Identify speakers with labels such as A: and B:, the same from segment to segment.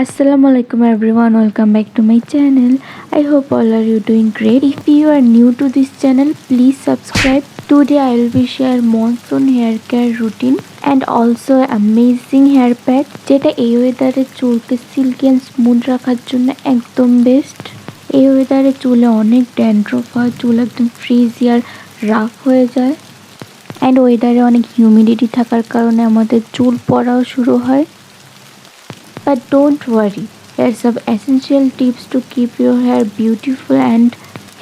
A: Assalamualaikum everyone, welcome back to my channel. I hope all are you doing great. If you are new to this channel, please subscribe. Today I will be share Monsoon hair care routine and also amazing hair pack যেটা এই ওয়েদারে চুলকে silky and smooth রাখার জন্য একদম best. এই ওয়েদারে চুলে অনেক ড্যান্ড্রফ হয়, চুল একদম ফ্রিজি আর রাফ হয়ে যায় অ্যান্ড ওয়েদারে অনেক হিউমিডিটি থাকার কারণে আমাদের চুল পড়াও শুরু হয়। But don't worry, here's some essential tips to keep your hair beautiful and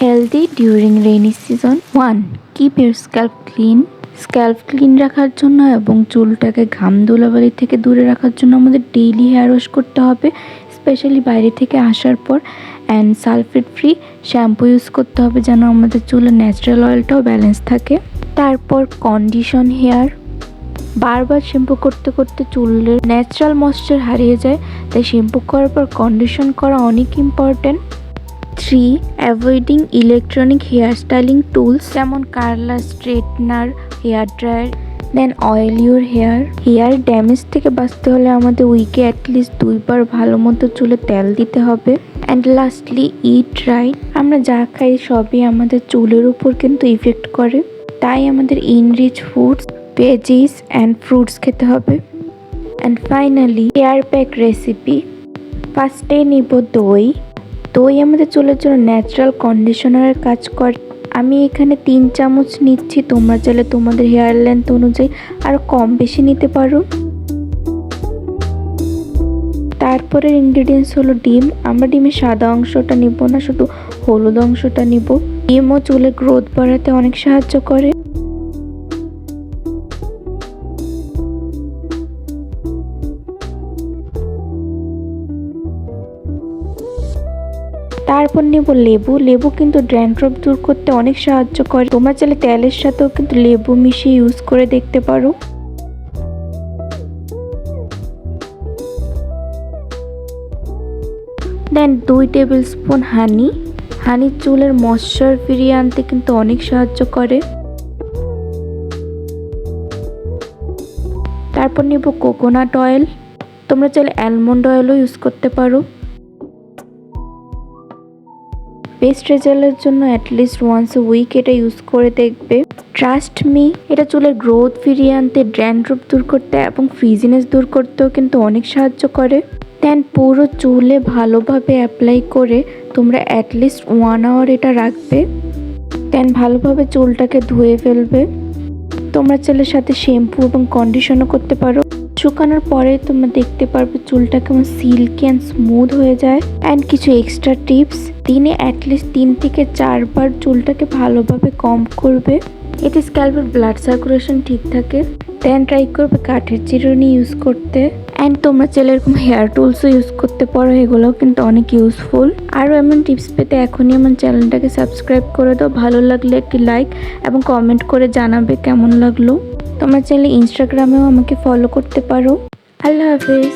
A: healthy during rainy season. 1. Keep your scalp clean. Scalp clean রাখার জন্য এবং চুলটাকে ঘাম ধুলাবালি থেকে দূরে রাখার জন্য আমাদের ডেইলি হেয়ার ওয়াশ করতে হবে, স্পেশালি বাইরে থেকে আসার পর। And sulphate free shampoo use করতে হবে যেন আমাদের চুলের ন্যাচারাল অয়েলটাও ব্যালেন্স থাকে। তারপর কন্ডিশন হেয়ার, বারবার শ্যাম্পু করতে করতে চুলের ন্যাচারাল ময়েশ্চার হারিয়ে যায়, তাই শ্যাম্পু করার পর কন্ডিশন করা অনেক important. 3. Avoiding electronic hair styling tools যেমন curler, straightener, hair dryer. Then oil your hair damage থেকে বাঁচতে হলে আমাদের উইকে অ্যাটলিস্ট 2 বার ভালো মতো চুলে তেল দিতে হবে। And lastly it right. আমরা যা খাই সবই আমাদের চুলের উপর কিন্তু ইফেক্ট করে, তাই আমাদের enrich foods, veggies and fruits খেতে হবে। And finally hair pack recipe. ফার্স্টে নিব দই আমাদের চুলের জন্য ন্যাচারাল কন্ডিশনারের কাজ করে। আমি এখানে 3 চামচ নিচ্ছি, তোমরা চাইলে তোমাদের হেয়ার লেন্থ অনুযায়ী আরও কম বেশি নিতে পারো। তারপরের ইনগ্রিডিয়েন্টস হলো ডিম। আমরা ডিমের সাদা অংশটা নিব না, শুধু হলুদ অংশটা নিব। ডিমও চুলে গ্রোথ বাড়াতে অনেক সাহায্য করে। তারপর নেব লেবু কিন্তু ড্যান্ড্রফ দূর করতে অনেক সাহায্য করে। তোমরা চাইলে তেলের সাথেও কিন্তু লেবু মিশিয়ে ইউজ করে দেখতে পারো। দেন 2 টেবিল স্পুন হানি চুলের ময়েশ্চার ফিরিয়ে আনতে কিন্তু অনেক সাহায্য করে। তারপর নেব কোকোনাট অয়েল, তোমরা চাইলে অ্যালমন্ড অয়েলও ইউজ করতে পারো। বেস্ট রেজাল্টের জন্য অ্যাটলিস্ট ওয়ান্স এ উইক এটা ইউজ করে দেখবে। ট্রাস্ট মি, এটা চুলের গ্রোথ ফিরিয়ে আনতে, ড্যান্ড্রফ দূর করতে এবং ফ্রিজিনেস দূর করতেও কিন্তু অনেক সাহায্য করে। দেন পুরো চুলে ভালোভাবে অ্যাপ্লাই করে তোমরা অ্যাটলিস্ট 1 আওয়ার এটা রাখবে। দেন ভালোভাবে চুলটাকে ধুয়ে ফেলবে। তোমরা চুলের সাথে শ্যাম্পু এবং কন্ডিশনও করতে পারো। শুকানোর পরে তোমরা দেখতে পারবে চুলটা কেমন সিল্কি অ্যান্ড স্মুথ হয়ে যায়। অ্যান্ড কিছু এক্সট্রা টিপস, দিনে অ্যাটলিস্ট 3 থেকে 4 বার চুলটাকে ভালোভাবে কম্ব করবে, এতে স্ক্যাল্পের ব্লাড সার্কুলেশন ঠিক থাকে। দেন ট্রাই করবে কাঠের চিরুনি ইউজ করতে। অ্যান্ড তোমরা চাইলে এরকম হেয়ার টুলসও ইউজ করতে পারো, এগুলোও কিন্তু অনেক ইউজফুল। আরও এমন টিপস পেতে এখনই আমার চ্যানেলটাকে সাবস্ক্রাইব করে দাও। ভালো লাগলে একটি লাইক এবং কমেন্ট করে জানাবে কেমন লাগলো। তোমরা চাইলে ইনস্টাগ্রামেও আমাকে ফলো করতে পারো। আল্লাহ হাফেজ।